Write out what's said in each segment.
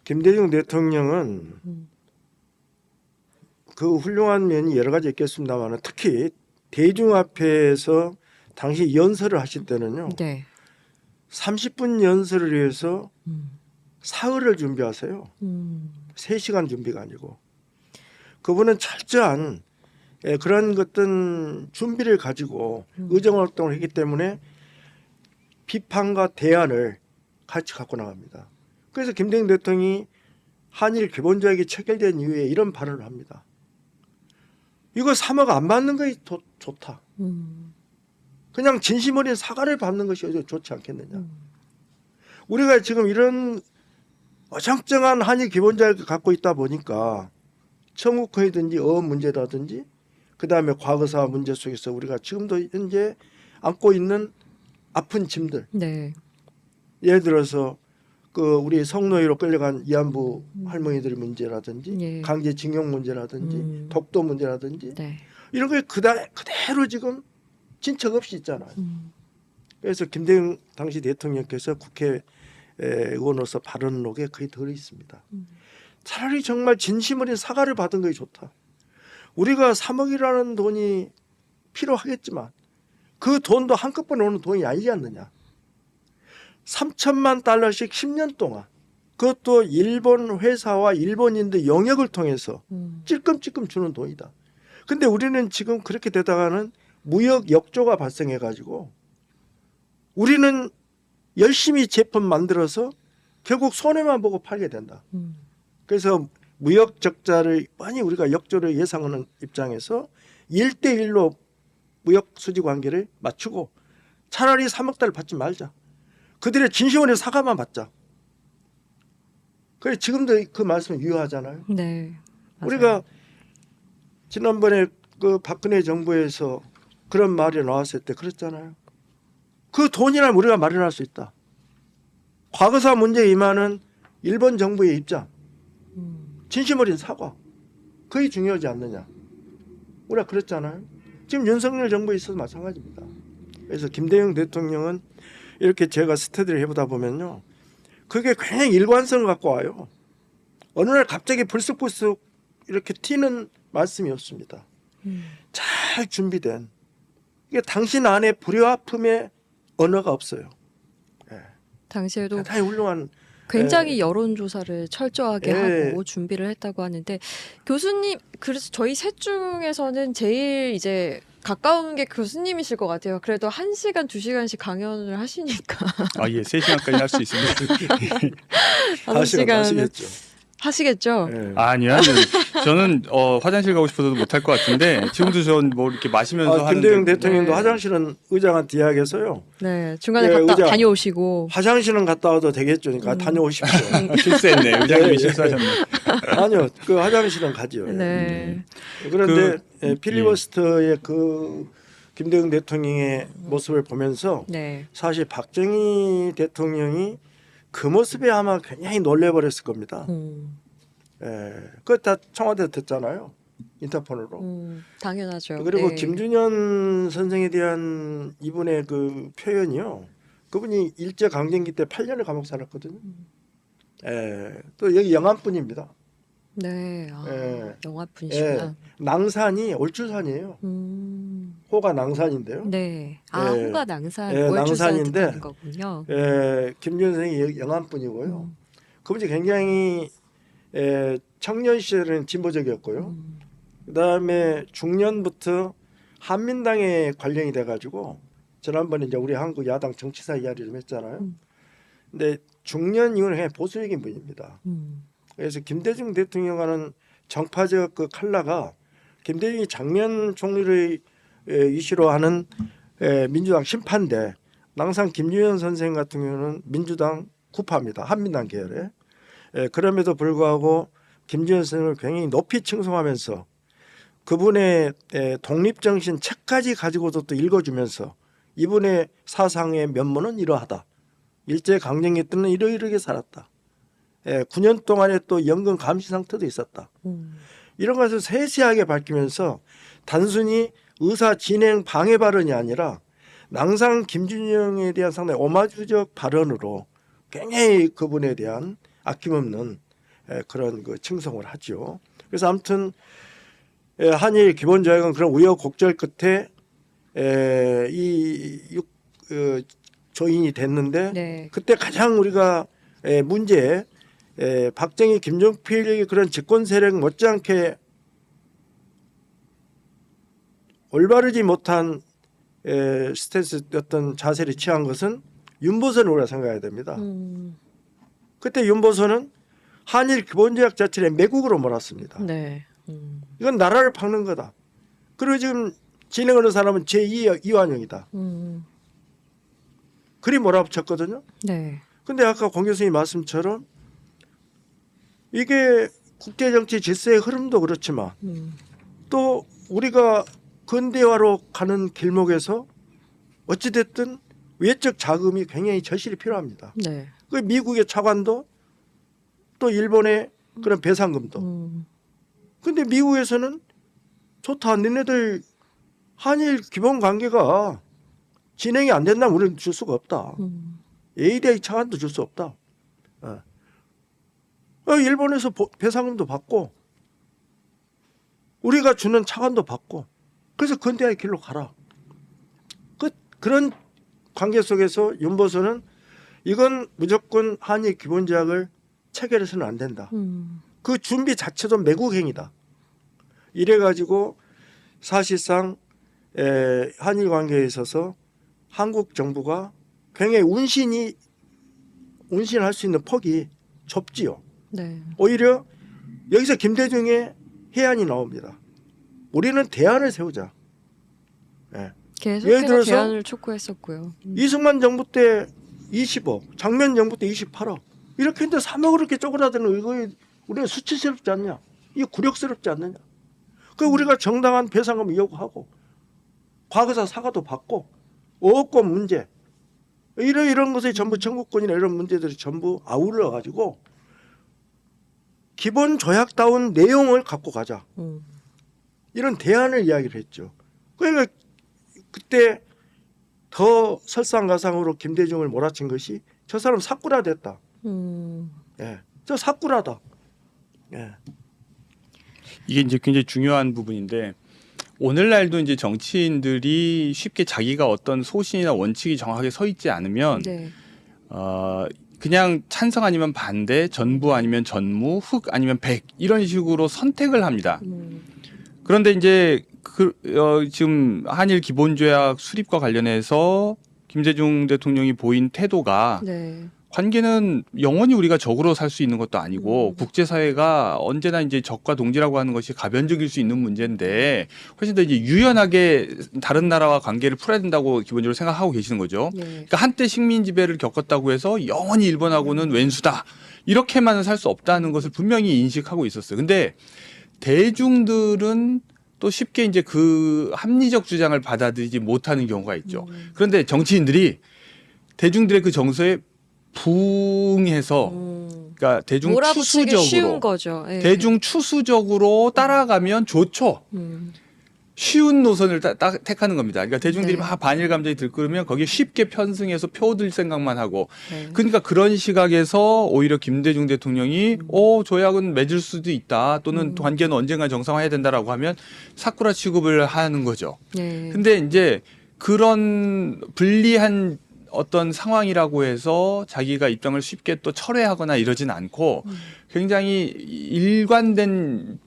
김대중 대통령은 그 훌륭한 면이 여러 가지 있겠습니다만 특히 대중 앞에서 당시 연설을 하실 때는요. 네. 30분 연설을 위해서 사흘을 준비하세요. 3시간 준비가 아니고. 그분은 철저한 그런 어떤 준비를 가지고 의정활동을 했기 때문에 비판과 대안을 같이 갖고 나갑니다. 그래서 김대중 대통령이 한일 기본조약이 체결된 이후에 이런 발언을 합니다. 이거 사과가 안 받는 것이 좋다. 그냥 진심 어린 사과를 받는 것이 좋지 않겠느냐. 우리가 지금 이런 어정쩡한 한일 기본조약을 갖고 있다 보니까 청구권이든지 어업 문제라든지 그다음에 과거사 문제 속에서 우리가 지금도 현재 안고 있는 아픈 짐들. 네. 예를 들어서 그 우리 성노예로 끌려간 위안부 할머니들 문제라든지 예. 강제징용 문제라든지 독도 문제라든지 네. 이런 게 그대로 지금 진척 없이 있잖아요. 그래서 김대중 당시 대통령께서 국회 의원으로서 발언록에 거의 들어 있습니다. 차라리 정말 진심 어린 사과를 받은 것이 좋다. 우리가 3억이라는 돈이 필요하겠지만 그 돈도 한꺼번에 오는 돈이 아니지 않느냐. 3천만 달러씩 10년 동안 그것도 일본 회사와 일본인들 영역을 통해서 찔끔찔끔 주는 돈이다. 근데 우리는 지금 그렇게 되다가는 무역 역조가 발생해 가지고 우리는 열심히 제품 만들어서 결국 손해만 보고 팔게 된다. 그래서 무역 적자를 많이 우리가 역조를 예상하는 입장에서 1대1로 무역 수지 관계를 맞추고 차라리 3억 달러 받지 말자. 그들의 진심으로 사과만 받자. 그래 지금도 그 말씀은 유효하잖아요. 네. 맞아요. 우리가 지난번에 그 박근혜 정부에서 그런 말이 나왔을 때 그랬잖아요. 그 돈이라면 우리가 마련할 수 있다. 과거사 문제에 임하는 일본 정부의 입장, 진심 어린 사과, 그게 중요하지 않느냐. 우리가 그랬잖아요. 지금 윤석열 정부에 있어서 마찬가지입니다. 그래서 김대중 대통령은 이렇게 제가 스터디를 해보다 보면요. 그게 굉장히 일관성을 갖고 와요. 어느 날 갑자기 불쑥불쑥 이렇게 튀는 말씀이었습니다. 잘 준비된. 이게 당신 안에 불효아픔의 언어가 없어요. 당시에도 대단히 훌륭한. 굉장히 여론조사를 철저하게 예. 하고 준비를 했다고 하는데 교수님 그래서 저희 셋 중에서는 제일 이제 가까운 게 교수님이실 것 같아요. 그래도 1시간, 2시간씩 강연을 하시니까 아, 예, 3시간까지 할 수 있습니다. 5시간 5시간은 하시겠죠. 하시겠죠? 예. 아니요. 저는 화장실 가고 싶어도 못할 것 같은데 지금도 전 뭐 이렇게 마시면서 김대중 하는데 대통령도 네. 화장실은 의장한테 이야기해서요. 네, 중간에 예, 갔다 의자. 다녀오시고 화장실은 갔다 와도 되겠죠. 그러니까 다녀오십시오. 실수했네. 의장님이 예, 예. 실수하셨네. 아니요, 그 화장실은 가죠. 네. 그런데 필리버스터의 그 김대중 대통령의 모습을 보면서 네. 사실 박정희 대통령이 그 모습에 아마 굉장히 놀래버렸을 겁니다. 그거 다 청와대 듣잖아요. 인터폰으로. 당연하죠. 그리고 네. 김준현 선생에 대한 이분의 그 표현이요. 그분이 일제 강점기 때 8년을 감옥 살았거든요. 또 여기 영암분입니다. 네. 예. 영화 분이시구나. 낭산이 올주산이에요. 호가 낭산인데요. 네. 예. 호가 낭산, 예, 월주산 낭산인데, 뜻하는 거군요. 김준현 선생이 영암분이고요. 그분이 굉장히 청년 시절에는 진보적이었고요. 그다음에 중년부터 한민당에 관련이 돼가지고 지난번에 이제 우리 한국 야당 정치사 이야기를 좀 했잖아요. 근데 중년 이후는 그냥 보수적인 분입니다. 그래서 김대중 대통령과는 정파적 그 칼라가 김대중이 장면 총리를 이슈로 하는 민주당 심판대 낭산 김준현 선생 같은 경우는 민주당 구파입니다. 한민당 계열에. 그럼에도 불구하고 김준현 선생을 굉장히 높이 칭송하면서 그분의 독립정신 책까지 가지고도 또 읽어주면서 이분의 사상의 면모는 이러하다. 일제강점기 때는 이러이러하게 살았다. 9년 동안에 또 연금 감시 상태도 있었다. 이런 것을 세세하게 밝히면서 단순히 의사 진행 방해 발언이 아니라 낭상 김준영에 대한 상당히 오마주적 발언으로 굉장히 그분에 대한 아낌없는 그런 그 칭송을 하죠. 그래서 아무튼 한일 기본조약은 그런 우여곡절 끝에 조인이 됐는데 네. 그때 가장 우리가 문제 박정희 김종필 그런 집권 세력 못지않게 올바르지 못한 스탠스 어떤 자세를 취한 것은 윤보선을 우리가 생각해야 됩니다. 그때 윤보선은 한일 기본조약 자체를 매국으로 몰았습니다. 네. 이건 나라를 박는 거다. 그리고 지금 진행하는 사람은 제2이완용이다. 그리 몰아붙였거든요. 네. 근데 아까 공 교수님 말씀처럼 이게 국제정치 질서의 흐름도 그렇지만 또 우리가 근대화로 가는 길목에서 어찌됐든 외적 자금이 굉장히 절실히 필요합니다. 네. 그 미국의 차관도 또 일본의 그런 배상금도. 근데 미국에서는 좋다. 너네들 한일 기본 관계가 진행이 안 된다면 우리는 줄 수가 없다. ADI 차관도 줄 수 없다. 일본에서 배상금도 받고 우리가 주는 차관도 받고 그래서 근대화의 길로 가라. 그런 관계 속에서 윤보선은 이건 무조건 한일 기본조약을 체결해서는 안 된다. 그 준비 자체도 매국행위다. 이래가지고 사실상 한일 관계에 있어서 한국 정부가 굉장히 운신할 수 있는 폭이 좁지요. 네. 오히려 여기서 김대중의 해안이 나옵니다. 우리는 대안을 세우자. 예를 계속해서 들어서 대안을 촉구했었고요. 이승만 정부 때 20억, 장면 정부 때 28억 이렇게 했는데 3억을 이렇게 쪼그라드는 이거 우리가 수치스럽지 않냐? 이게 굴욕스럽지 않느냐? 그 우리가 정당한 배상금 요구하고 과거사 사과도 받고 어업권 문제 이런 것에 전부 청구권이나 이런 문제들이 전부 아울러 가지고 기본 조약다운 내용을 갖고 가자. 이런 대안을 이야기를 했죠. 그러니까 그때 더 설상가상으로 김대중을 몰아친 것이 저 사람 사꾸라 됐다. 예, 저 사꾸라다. 예. 이게 이제 굉장히 중요한 부분인데 오늘날도 이제 정치인들이 쉽게 자기가 어떤 소신이나 원칙이 정확하게 서 있지 않으면 네. 그냥 찬성 아니면 반대, 전부 아니면 전무, 흑 아니면 백 이런 식으로 선택을 합니다. 그런데 이제 지금 한일 기본조약 수립과 관련해서 김대중 대통령이 보인 태도가 네. 관계는 영원히 우리가 적으로 살 수 있는 것도 아니고 국제사회가 언제나 이제 적과 동지라고 하는 것이 가변적일 수 있는 문제인데 훨씬 더 이제 유연하게 다른 나라와 관계를 풀어야 된다고 기본적으로 생각하고 계시는 거죠. 네. 그러니까 한때 식민 지배를 겪었다고 해서 영원히 일본하고는 왼수다 이렇게만은 살 수 없다는 것을 분명히 인식하고 있었어요. 근데 대중들은 또 쉽게 이제 그 합리적 주장을 받아들이지 못하는 경우가 있죠. 그런데 정치인들이 대중들의 그 정서에 부응해서 그러니까 대중 몰아붙이기 쉬운 추수적으로 거죠. 예. 대중 추수적으로 따라가면 좋죠. 쉬운 노선을 택하는 겁니다. 그러니까 대중들이 네. 막 반일 감정이 들끓으면 거기에 쉽게 편승해서 표들 생각만 하고 네. 그러니까 그런 시각에서 오히려 김대중 대통령이 조약은 맺을 수도 있다 또는 관계는 언젠가 정상화해야 된다라고 하면 사쿠라 취급을 하는 거죠. 네. 근데 이제 그런 불리한 어떤 상황이라고 해서 자기가 입장을 쉽게 또 철회하거나 이러진 않고 굉장히 일관된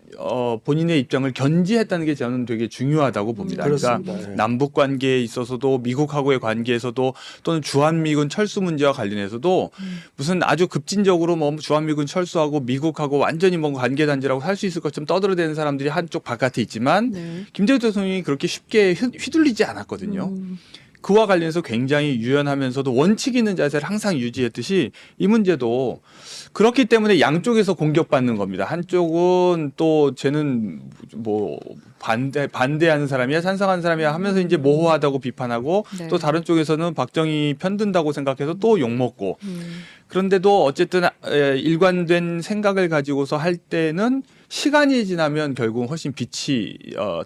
본인의 입장을 견지했다는 게 저는 되게 중요하다고 봅니다. 그렇습니다. 그러니까 예. 남북 관계에 있어서도 미국하고의 관계에서도 또는 주한미군 철수 문제와 관련해서도 무슨 아주 급진적으로 뭐 주한미군 철수하고 미국하고 완전히 뭐 관계 단절하고 살 수 있을 것처럼 떠들어대는 사람들이 한쪽 바깥에 있지만 네. 김대중 대통령이 그렇게 쉽게 휘둘리지 않았거든요. 그와 관련해서 굉장히 유연하면서도 원칙 있는 자세를 항상 유지했듯이 이 문제도 그렇기 때문에 양쪽에서 공격받는 겁니다. 한쪽은 또 쟤는 뭐 반대하는 사람이야 찬성하는 사람이야 하면서 이제 모호하다고 비판하고 네. 또 다른 쪽에서는 박정희 편든다고 생각해서 또 욕먹고 그런데도 어쨌든 일관된 생각을 가지고서 할 때는 시간이 지나면 결국 훨씬 빛이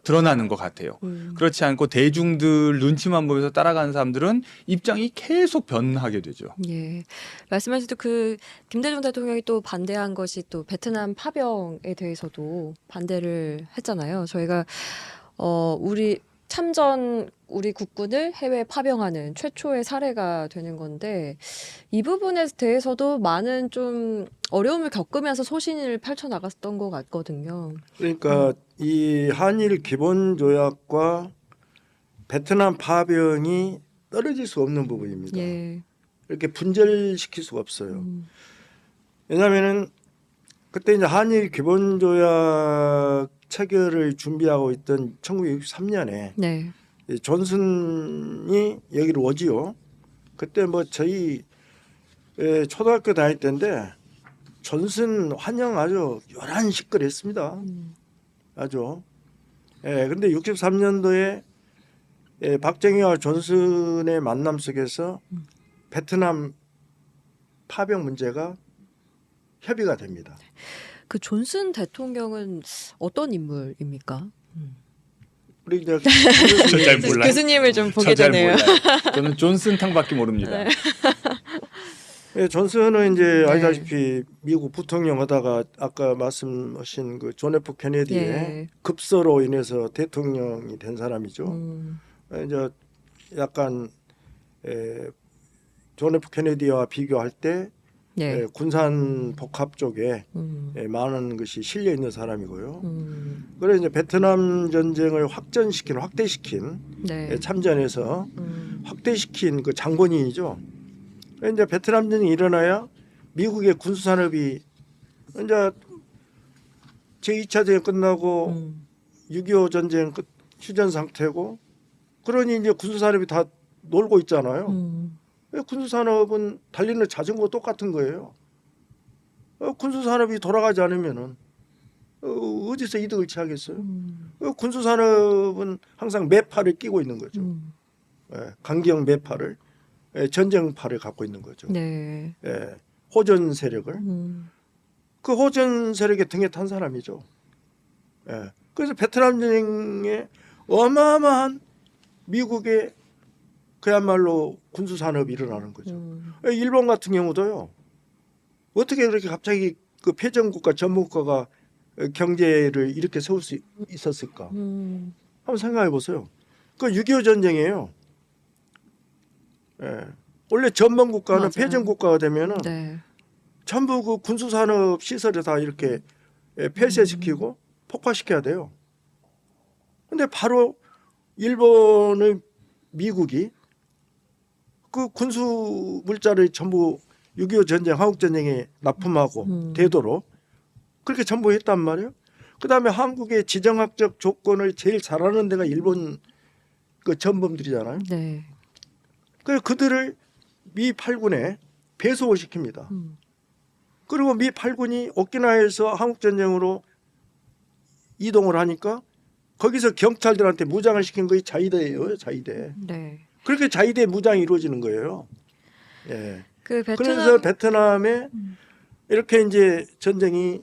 드러나는 것 같아요. 그렇지 않고 대중들 눈치만 보면서 따라가는 사람들은 입장이 계속 변하게 되죠. 예. 말씀하신 그 김대중 대통령이 또 반대한 것이 또 베트남 파병에 대해서도 반대를 했잖아요. 저희가 우리 참전 우리 국군을 해외 파병하는 최초의 사례가 되는 건데 이 부분에 대해서도 많은 좀 어려움을 겪으면서 소신을 펼쳐나갔던 것 같거든요. 그러니까 이 한일 기본 조약과 베트남 파병이 떨어질 수 없는 부분입니다. 예. 이렇게 분절시킬 수가 없어요. 왜냐하면은 그때 이제 한일 기본 조약 체결을 준비하고 있던 1963년에 네. 존슨이 여기로 오지요. 그때 뭐 저희 초등학교 다닐 때인데 존슨 환영 아주 요란시끌했습니다. 아주. 근데 63년도에 박정희와 존슨의 만남 속에서 베트남 파병 문제가 협의가 됩니다. 그 존슨 대통령은 어떤 인물입니까? 우리 이제 잘 몰라요. 교수님을 좀 보게 잘 되네요. 몰라요. 저는 존슨탕밖에 모릅니다. 존슨은 이제 네. 알다시피 미국 부통령 하다가 아까 말씀하신 그 존 F 케네디의 예. 급서로 인해서 대통령이 된 사람이죠. 이제 약간 존 F 케네디와 비교할 때 네. 군산 복합 쪽에 많은 것이 실려 있는 사람이고요. 그래 이제 베트남 전쟁을 확대시킨 네. 참전해서 확대시킨 그 장본인이죠. 이제 베트남 전쟁이 일어나야 미국의 군수 산업이 이제 제2차 대전 끝나고 6.25 전쟁 휴전 상태고 그러니 이제 군수 산업이 다 놀고 있잖아요. 군수 산업은 달리는 자전거 똑같은 거예요. 군수 산업이 돌아가지 않으면은 어디서 이득을 취하겠어요? 군수 산업은 항상 매파를 끼고 있는 거죠. 강경 매파를 전쟁파를 갖고 있는 거죠. 네. 호전 세력을 그 호전 세력의 등에 탄 사람이죠. 그래서 베트남 전쟁에 어마어마한 미국의 그야말로 군수 산업이 일어나는 거죠. 일본 같은 경우도요. 어떻게 그렇게 갑자기 그 패전국가 전문국가가 경제를 이렇게 세울 수 있었을까? 한번 생각해 보세요. 그 6.25 전쟁이에요. 원래 전범국가는 맞아요. 패전국가가 되면은 네. 전부 그 군수 산업 시설을 다 이렇게 폐쇄시키고 폭파시켜야 돼요. 근데 바로 일본의 미국이 그 군수 물자를 전부 6.25 전쟁, 한국 전쟁에 납품하고 되도록 그렇게 전부 했단 말이에요. 그다음에 한국의 지정학적 조건을 제일 잘하는 데가 일본 그 전범들이잖아요. 네. 그래서 그들을 미 8군에 배속을 시킵니다. 그리고 미 8군이 오키나와에서 한국 전쟁으로 이동을 하니까 거기서 경찰들한테 무장을 시킨 것이 자위대예요, 자위대. 네. 그렇게 자위대 무장이 이루어지는 거예요. 예. 그 베트남 그래서 베트남에 이렇게 이제 전쟁이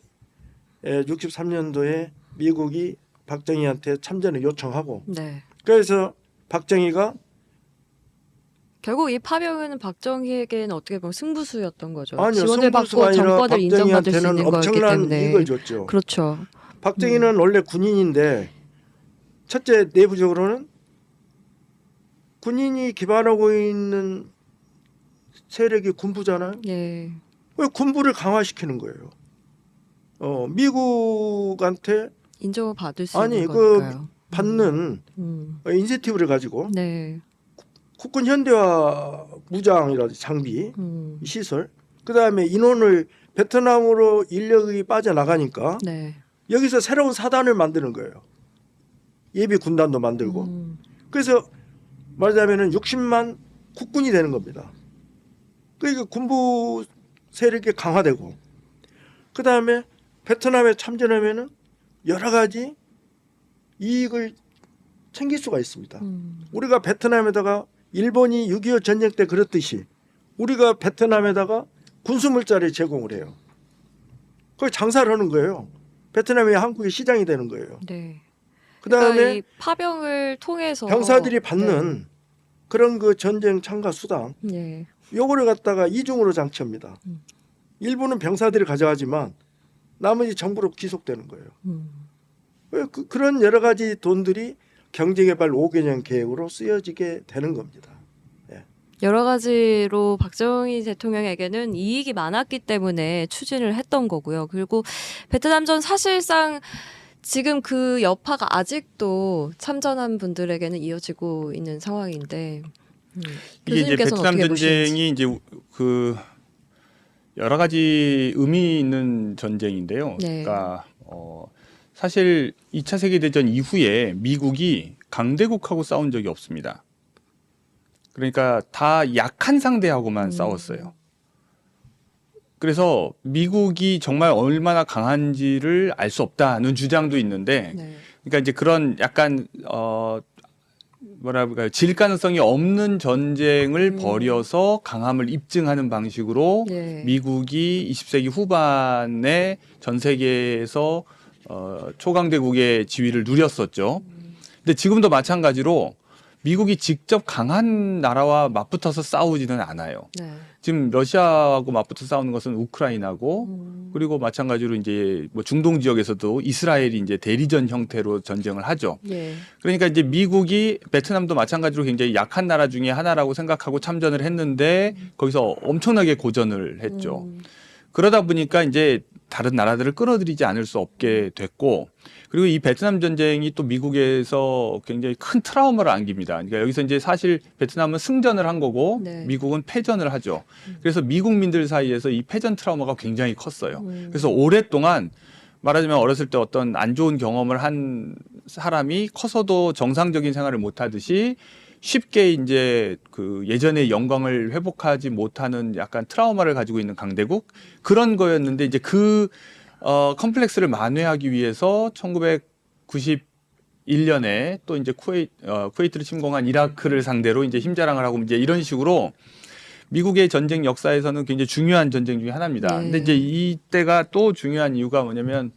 63년도에 미국이 박정희한테 참전을 요청하고 네. 그래서 박정희가 결국 이 파병은 박정희에게는 어떻게 보면 승부수였던 거죠. 아니요, 지원을 승부수가 받고 아니라 정권을 인정받을 수 박정희한테는 있는 거였기 엄청난 때문에. 이익을 줬죠. 그렇죠. 박정희는 원래 군인인데 첫째 내부적으로는 군인이 기반하고 있는 세력이 군부잖아요. 예. 왜 군부를 강화시키는 거예요? 미국한테 인정을 받을 수 아니, 있는 그 거니까요. 받는 인센티브를 가지고 네. 국군 현대화 무장이라든지 장비, 시설, 그 다음에 인원을 베트남으로 인력이 빠져나가니까 네. 여기서 새로운 사단을 만드는 거예요. 예비 군단도 만들고. 그래서 말하자면은 60만 국군이 되는 겁니다. 그러니까 군부 세력이 강화되고, 그 다음에 베트남에 참전하면은 여러 가지 이익을 챙길 수가 있습니다. 우리가 베트남에다가 일본이 6.25 전쟁 때 그랬듯이 우리가 베트남에다가 군수물자를 제공을 해요. 거기 장사를 하는 거예요. 베트남이 한국의 시장이 되는 거예요. 네. 그다음에 그러니까 이 파병을 통해서 병사들이 받는 그런 그 전쟁 참가 수당 네. 요거를 갖다가 이중으로 장치합니다. 일부는 병사들이 가져가지만 나머지 정부로 귀속되는 거예요. 그런 여러 가지 돈들이 경제개발 5개년 계획으로 쓰여지게 되는 겁니다. 여러 가지로 박정희 대통령에게는 이익이 많았기 때문에 추진을 했던 거고요. 그리고 베트남전 사실상 지금 그 여파가 아직도 참전한 분들에게는 이어지고 있는 상황인데 이게 이제 교수님께서는 베트남 어떻게 보시는지. 전쟁이 이제 그 여러 가지 의미 있는 전쟁인데요. 네. 그러니까 사실 2차 세계대전 이후에 미국이 강대국하고 싸운 적이 없습니다. 그러니까 다 약한 상대하고만 싸웠어요. 그래서 미국이 정말 얼마나 강한지를 알 수 없다는 주장도 있는데, 네. 그러니까 이제 그런 약간 뭐랄까요, 질 가능성이 없는 전쟁을 벌여서 강함을 입증하는 방식으로 네. 미국이 20세기 후반에 전 세계에서 초강대국의 지위를 누렸었죠. 근데 지금도 마찬가지로 미국이 직접 강한 나라와 맞붙어서 싸우지는 않아요. 네. 지금 러시아하고 맞붙어 싸우는 것은 우크라이나고 그리고 마찬가지로 이제 뭐 중동 지역에서도 이스라엘이 이제 대리전 형태로 전쟁을 하죠. 예. 그러니까 이제 미국이 베트남도 마찬가지로 굉장히 약한 나라 중에 하나라고 생각하고 참전을 했는데 거기서 엄청나게 고전을 했죠. 그러다 보니까 이제 다른 나라들을 끌어들이지 않을 수 없게 됐고, 그리고 이 베트남 전쟁이 또 미국에서 굉장히 큰 트라우마를 안깁니다. 그러니까 여기서 이제 사실 베트남은 승전을 한 거고 네. 미국은 패전을 하죠. 그래서 미국민들 사이에서 이 패전 트라우마가 굉장히 컸어요. 그래서 오랫동안 말하자면 어렸을 때 어떤 안 좋은 경험을 한 사람이 커서도 정상적인 생활을 못 하듯이 쉽게 이제 그 예전의 영광을 회복하지 못하는 약간 트라우마를 가지고 있는 강대국 그런 거였는데, 이제 그 컴플렉스를 만회하기 위해서 1991년에 또 이제 쿠웨이트를 침공한 이라크를 상대로 이제 힘자랑을 하고 이제 이런 식으로 미국의 전쟁 역사에서는 굉장히 중요한 전쟁 중에 하나입니다. 네. 근데 이제 이때가 또 중요한 이유가 뭐냐면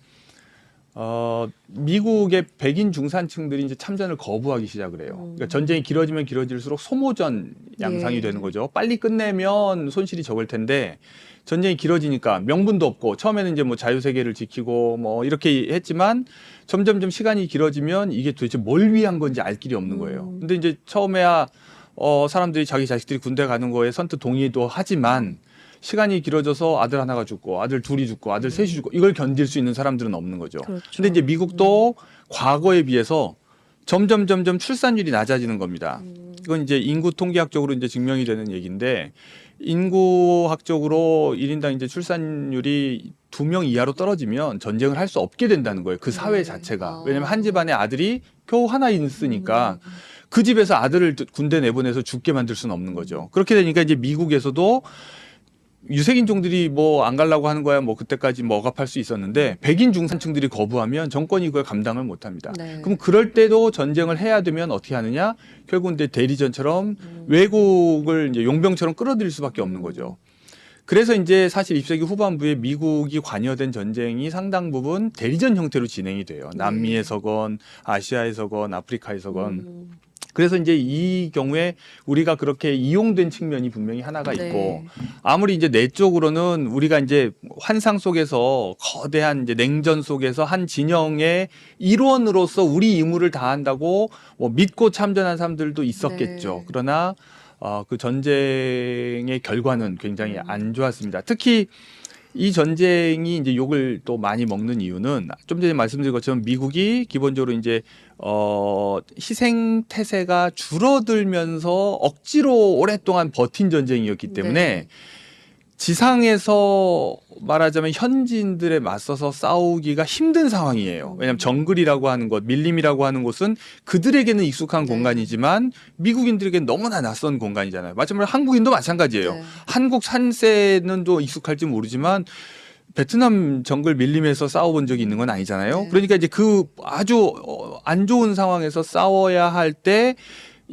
미국의 백인 중산층들이 이제 참전을 거부하기 시작을 해요. 그러니까 전쟁이 길어지면 길어질수록 소모전 양상이 예. 되는 거죠. 빨리 끝내면 손실이 적을 텐데 전쟁이 길어지니까 명분도 없고, 처음에는 이제 뭐 자유세계를 지키고 뭐 이렇게 했지만 점점점 시간이 길어지면 이게 도대체 뭘 위한 건지 알 길이 없는 거예요. 근데 이제 처음에야 사람들이 자기 자식들이 군대 가는 거에 선뜻 동의도 하지만 시간이 길어져서 아들 하나가 죽고 아들 둘이 죽고 아들 셋이 죽고 이걸 견딜 수 있는 사람들은 없는 거죠. 그렇죠. 근데 이제 미국도 과거에 비해서 점점 출산율이 낮아지는 겁니다. 이건 이제 인구 통계학적으로 이제 증명이 되는 얘기인데, 인구학적으로 1인당 이제 출산율이 2명 이하로 떨어지면 전쟁을 할 수 없게 된다는 거예요. 그 사회 자체가. 왜냐면 한 집안에 아들이 겨우 하나 있으니까 그 집에서 아들을 군대 내보내서 죽게 만들 수는 없는 거죠. 그렇게 되니까 이제 미국에서도 유색인종들이 뭐 안 가려고 하는 거야 뭐 그때까지 뭐 억압할 수 있었는데, 백인 중산층들이 거부하면 정권이 그걸 감당을 못 합니다. 네. 그럼 그럴 때도 전쟁을 해야 되면 어떻게 하느냐? 결국은 이제 대리전처럼 외국을 이제 용병처럼 끌어들일 수밖에 없는 거죠. 그래서 이제 사실 20세기 후반부에 미국이 관여된 전쟁이 상당 부분 대리전 형태로 진행이 돼요. 남미에서건 아시아에서건 아프리카에서건. 그래서 이제 이 경우에 우리가 그렇게 이용된 측면이 분명히 하나가 있고, 네. 아무리 이제 내적으로는 우리가 이제 환상 속에서 거대한 이제 냉전 속에서 한 진영의 일원으로서 우리 임무를 다한다고 뭐 믿고 참전한 사람들도 있었겠죠. 네. 그러나 그 전쟁의 결과는 굉장히 안 좋았습니다. 특히 이 전쟁이 이제 욕을 또 많이 먹는 이유는 좀 전에 말씀드린 것처럼 미국이 기본적으로 이제 희생 태세가 줄어들면서 억지로 오랫동안 버틴 전쟁이었기 때문에 네. 지상에서 말하자면 현지인들에 맞서서 싸우기가 힘든 상황이에요. 왜냐하면 정글이라고 하는 곳, 밀림이라고 하는 곳은 그들에게는 익숙한 네. 공간이지만 미국인들에게는 너무나 낯선 공간이잖아요. 마찬가지로 한국인도 마찬가지예요. 네. 한국 산세는 또 익숙할지 모르지만 베트남 정글 밀림에서 싸워본 적이 있는 건 아니잖아요. 네. 그러니까 이제 그 아주 안 좋은 상황에서 싸워야 할 때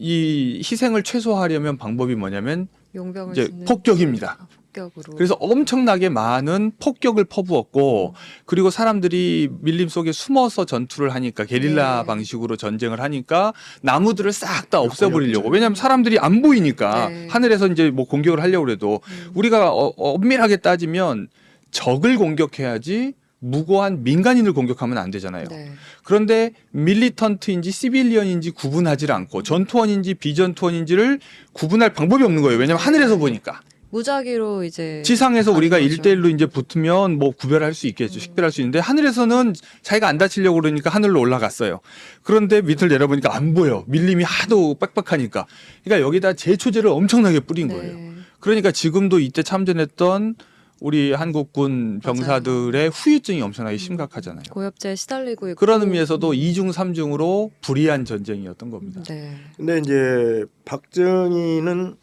이 희생을 최소화하려면 방법이 뭐냐면 용병을 이제 짓는- 폭격입니다. 폭격으로. 그래서 엄청나게 많은 폭격을 퍼부었고 그리고 사람들이 밀림 속에 숨어서 전투를 하니까 게릴라 네. 방식으로 전쟁을 하니까 나무들을 싹 다 없애버리려고. 없죠. 왜냐하면 사람들이 안 보이니까 네. 하늘에서 이제 뭐 공격을 하려고 해도 우리가 엄밀하게 따지면 적을 공격해야지 무고한 민간인을 공격하면 안 되잖아요. 네. 그런데 밀리턴트인지 시빌리언인지 구분하지 않고 전투원인지 비전투원인지를 구분할 방법이 없는 거예요. 왜냐하면 하늘에서 보니까. 무작위로 이제 지상에서 가는 우리가 거죠. 1대1로 이제 붙으면 뭐 구별할 수 있겠죠. 식별할 수 있는데 하늘에서는 자기가 안 다치려고 그러니까 하늘로 올라갔어요. 그런데 밑을 내려보니까 안 보여. 밀림이 하도 빡빡하니까. 그러니까 여기다 제초제를 엄청나게 뿌린 거예요. 네. 그러니까 지금도 이때 참전했던 우리 한국군 병사들의 후유증이 엄청나게 심각하잖아요. 고엽제에 시달리고 있고. 그런 의미에서도 2중 3중으로 불이한 전쟁이었던 겁니다. 네. 근데 이제 박정희는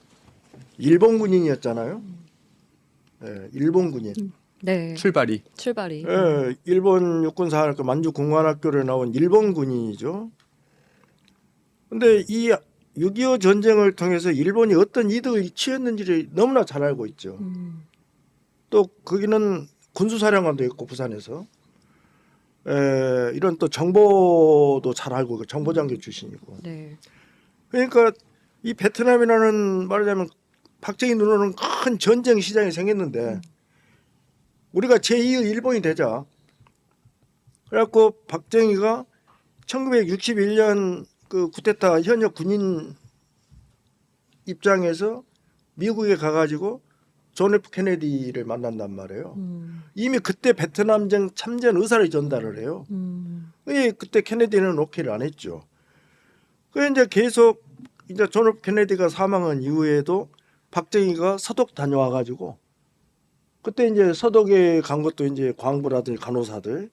일본 군인이었잖아요. 예, 일본 군인. 네. 출발이. 출발이. 예, 일본 육군사학교 만주공관학교를 나온 일본 군인이죠. 근데 이 6.25 전쟁을 통해서 일본이 어떤 이득을 취했는지를 너무나 잘 알고 있죠. 또 거기는 군수사령관도 있고 부산에서 이런 또 정보도 잘 알고 있고 정보장교 출신이고. 네. 그러니까 이 베트남이라는 말하자면 박정희 눈으로는 큰 전쟁 시장이 생겼는데 우리가 제2의 일본이 되자. 그래갖고 박정희가 1961년 그 쿠데타 현역 군인 입장에서 미국에 가가지고 존 F 케네디를 만난단 말이에요. 이미 그때 베트남전 참전 의사를 전달을 해요. 그때 케네디는 오케이를 안 했죠. 그 이제 계속 이제 존 F 케네디가 사망한 이후에도 박정희가 서독 다녀와가지고 그때 이제 서독에 간 것도 이제 광부라든지 간호사들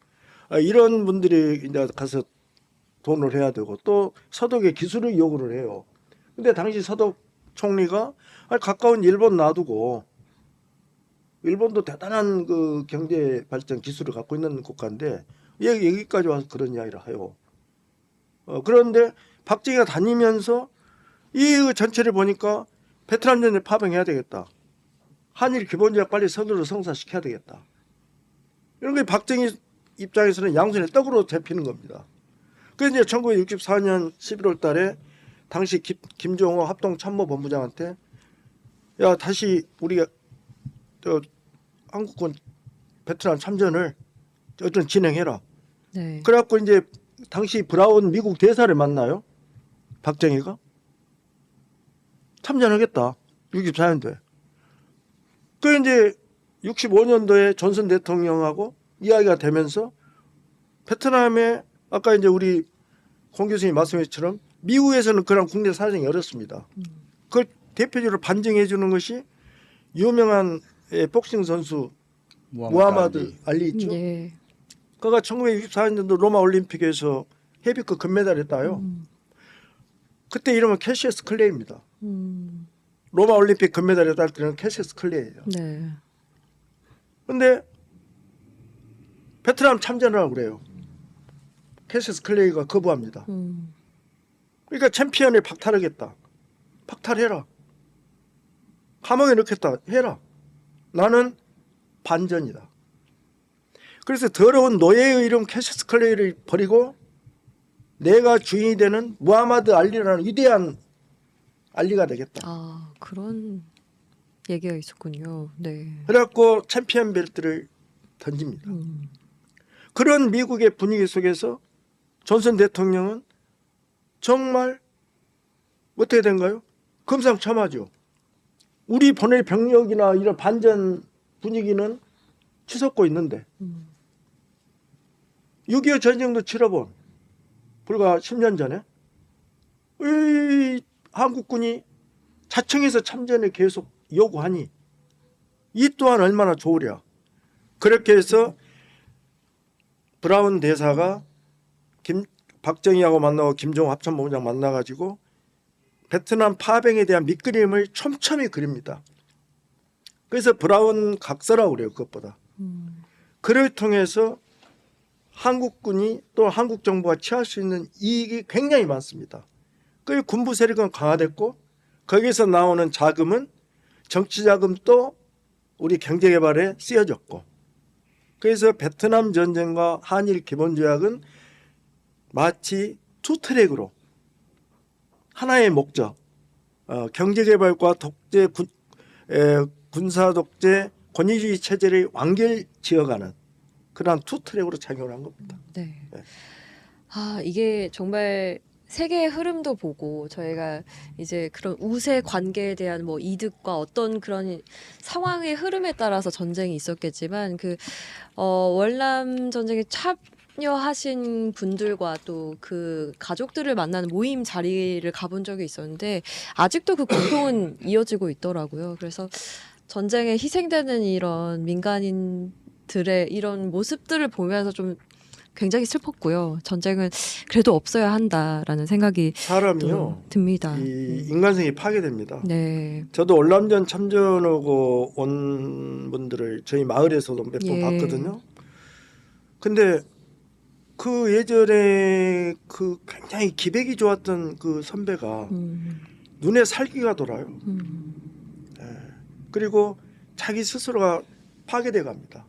이런 분들이 이제 가서 돈을 해야 되고 또 서독에 기술을 요구를 해요. 근데 당시 서독 총리가 가까운 일본 놔두고 일본도 대단한 그 경제 발전 기술을 갖고 있는 국가인데 여기까지 와서 그런 이야기를 해요. 그런데 박정희가 다니면서 이 전체를 보니까 베트남전에 파병해야 되겠다. 한일 기본조약 빨리 서두로 성사시켜야 되겠다. 이런 게 박정희 입장에서는 양손에 떡으로 잡히는 겁니다. 그래서 이제 1964년 11월 달에 당시 김종호 합동참모본부장한테 야 다시 우리가 한국군 베트남 참전을 어떤 진행해라. 네. 그래갖고 이제 당시 브라운 미국 대사를 만나요. 박정희가 참전하겠다. 64년도에. 그 이제 65년도에 존슨 대통령하고 이야기가 되면서 베트남에 아까 이제 우리 공 교수님 말씀하셨처럼 미국에서는 그런 국내 사정이 어렵습니다. 그걸 대표적으로 반증해 주는 것이 유명한 복싱 선수 무하마드 알리 있죠. 네. 그가 1964년도 로마 올림픽에서 헤비급 금메달을 따요. 그때 이름은 캐시어스 클레이입니다. 로마 올림픽 금메달을 딸 때는 캐시어스 클레이예요. 네. 근데 베트남 참전을 하고 그래요. 캐시어스 클레이가 거부합니다. 그러니까 챔피언을 박탈하겠다. 박탈해라. 감옥에 넣겠다. 해라. 나는 반전이다. 그래서 더러운 노예의 이름 캐시어스 클레이를 버리고 내가 주인이 되는 무하마드 알리라는 위대한 알리가 되겠다. 아, 그런 얘기가 있었군요. 네. 그래갖고 챔피언 벨트를 던집니다. 그런 미국의 분위기 속에서 존슨 대통령은 정말 어떻게 된가요? 금상첨화죠. 우리 보낼 병력이나 이런 반전 분위기는 치솟고 있는데 6.25 전쟁도 치러본 불과 10년 전에 이 한국군이 자청해서 참전을 계속 요구하니 이 또한 얼마나 좋으랴. 그렇게 해서 브라운 대사가 박정희하고 만나고 김종호 합참본부장 만나가지고 베트남 파병에 대한 밑그림을 촘촘히 그립니다. 그래서 브라운 각서라고 그래요. 그것보다. 그를 통해서 한국군이 또 한국 정부가 취할 수 있는 이익이 굉장히 많습니다. 그 군부 세력은 강화됐고 거기서 나오는 자금은 정치 자금도 우리 경제 개발에 쓰여졌고, 그래서 베트남 전쟁과 한일 기본조약은 마치 투 트랙으로 하나의 목적, 경제 개발과 독재 군사 독재 권위주의 체제를 완결 지어가는 그러한 투 트랙으로 작용을 한 겁니다. 네. 네. 이게 정말 세계의 흐름도 보고 저희가 이제 그런 우세 관계에 대한 뭐 이득과 어떤 그런 상황의 흐름에 따라서 전쟁이 있었겠지만 월남 전쟁에 참여하신 분들과 또 그 가족들을 만나는 모임 자리를 가본 적이 있었는데 아직도 그 고통은 이어지고 있더라고요. 그래서 전쟁에 희생되는 이런 민간인들의 이런 모습들을 보면서 좀 굉장히 슬펐고요. 전쟁은 그래도 없어야 한다라는 생각이 사람이요, 듭니다. 이 인간성이 파괴됩니다. 네. 저도 월남전 참전하고 온 분들을 저희 마을에서도 몇 번 예. 봤거든요. 근데 그 예전에 그 굉장히 기백이 좋았던 그 선배가 눈에 살기가 돌아요. 그리고 자기 스스로가 파괴돼 갑니다.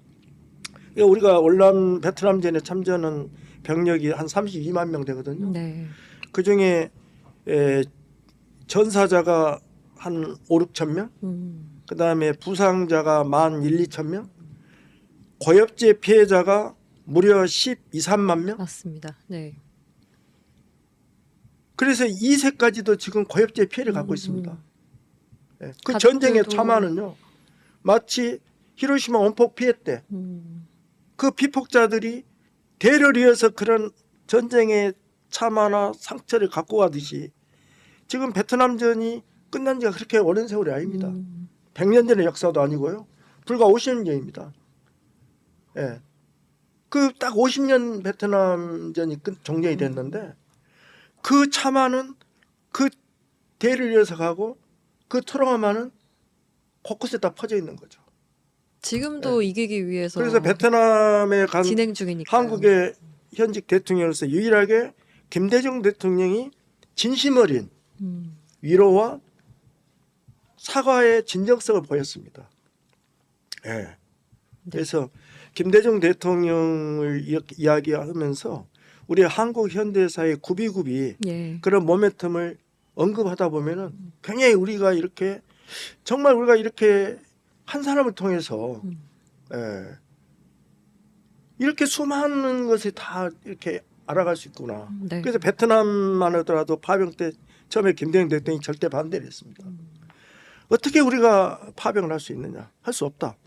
그러니까 우리가 월남 베트남전에 참전한 병력이 한 32만 명 되거든요. 네. 그 중에 전사자가 한 5, 6천 명, 그 다음에 부상자가 1,200,000 명, 고엽제 피해자가 무려 12, 3만 명. 맞습니다. 네. 그래서 2세까지도 지금 고엽제 피해를 갖고 있습니다. 예, 그 가족들도- 전쟁의 참화는요, 마치 히로시마 원폭 피해 때 그 피폭자들이 대를 이어서 그런 전쟁의 참화나 상처를 갖고 가듯이 지금 베트남전이 끝난 지가 그렇게 오랜 세월이 아닙니다. 100년 전의 역사도 아니고요. 불과 50년 전입니다. 예. 그 딱 50년 베트남전이 종전이 됐는데 그 참화는 그 대를 이어서 가고 그 트라우마는 곳곳에 다 퍼져 있는 거죠. 지금도 이기기 위해서 그래서 베트남에 간 진행 중이니까. 한국의 현직 대통령으로서 유일하게 김대중 대통령이 진심 어린 위로와 사과의 진정성을 보였습니다. 예. 그래서 김대중 대통령을 이야기하면서 우리 한국 현대사의 굽이굽이 예. 그런 모멘텀을 언급하다 보면은 굉장히 우리가 이렇게 정말 우리가 이렇게 한 사람을 통해서 이렇게 수많은 것을 다 이렇게 알아갈 수 있구나. 네. 그래서 베트남만 하더라도 파병 때 처음에 김대중 대통령이 절대 반대를 했습니다. 어떻게 우리가 파병을 할 수 있느냐? 할 수 없다.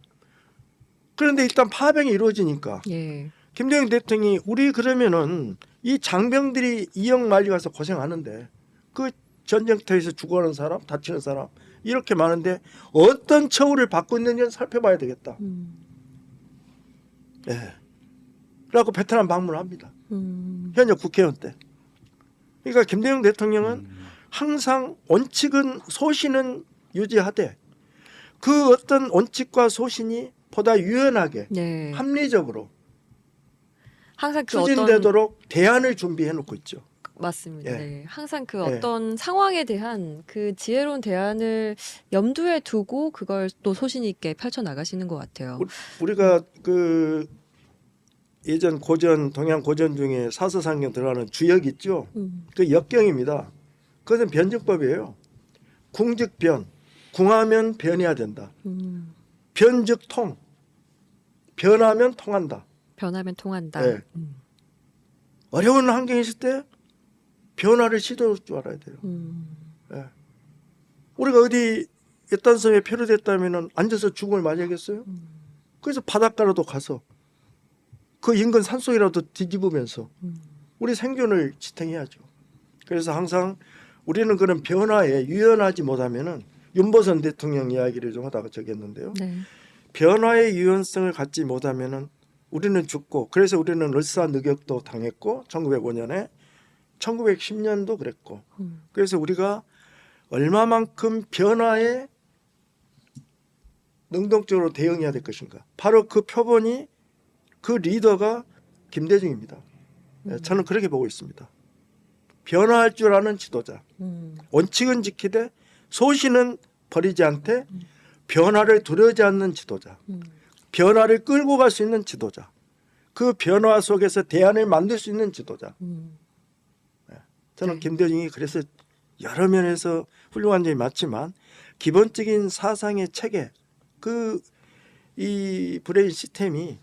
그런데 일단 파병이 이루어지니까 예. 김대중 대통령이 우리 그러면은 이 장병들이 이역 말리 가서 고생하는데 그 전쟁터에서 죽어가는 사람, 다치는 사람 이렇게 많은데 어떤 처우를 받고 있는지는 살펴봐야 되겠다. 예. 그래갖고 베트남 방문을 합니다. 현역 국회의원 때. 그러니까 김대중 대통령은 항상 원칙은 소신은 유지하되 그 어떤 원칙과 소신이 보다 유연하게 네. 합리적으로 항상 그 어떤 추진되도록 대안을 준비해 놓고 있죠. 맞습니다. 예. 네. 항상 그 예. 어떤 상황에 대한 그 지혜로운 대안을 염두에 두고 그걸 또 소신 있게 펼쳐 나가시는 것 같아요. 우리가 그 예전 고전 동양 고전 중에 사서상경 들어가는 주역 있죠. 그 역경입니다. 그것은 변증법이에요. 궁즉변, 궁하면 변해야 된다. 변즉 통, 변하면 통한다. 변하면 통한다. 네. 어려운 환경에 있을 때 변화를 시도할 줄 알아야 돼요. 예. 우리가 어디 외딴 섬에 표류됐다면 앉아서 죽음을 맞이하겠어요? 그래서 바닷가라도 가서 그 인근 산속이라도 뒤집으면서 우리 생존을 지탱해야죠. 그래서 항상 우리는 그런 변화에 유연하지 못하면은 윤보선 대통령 이야기를 좀 하다가 적였는데요. 네. 변화의 유연성을 갖지 못하면은 우리는 죽고, 그래서 우리는 을사늑역도 당했고 1905년에 1910년도 그랬고, 그래서 우리가 얼마만큼 변화에 능동적으로 대응해야 될 것인가. 바로 그 표본이 그 리더가 김대중입니다. 저는 그렇게 보고 있습니다. 변화할 줄 아는 지도자. 원칙은 지키되 소신은 버리지 않되 변화를 두려워하지 않는 지도자, 변화를 끌고 갈 수 있는 지도자, 그 변화 속에서 대안을 만들 수 있는 지도자. 저는 네. 김대중이 그래서 여러 면에서 훌륭한 점이 많지만 기본적인 사상의 체계, 이 브레인 시스템이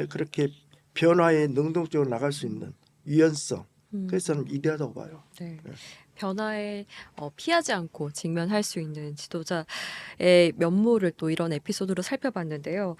그렇게 변화에 능동적으로 나갈 수 있는 유연성, 그래서 저는 이대하다고 봐요. 네. 네. 변화에 피하지 않고 직면할 수 있는 지도자의 면모를 또 이런 에피소드로 살펴봤는데요.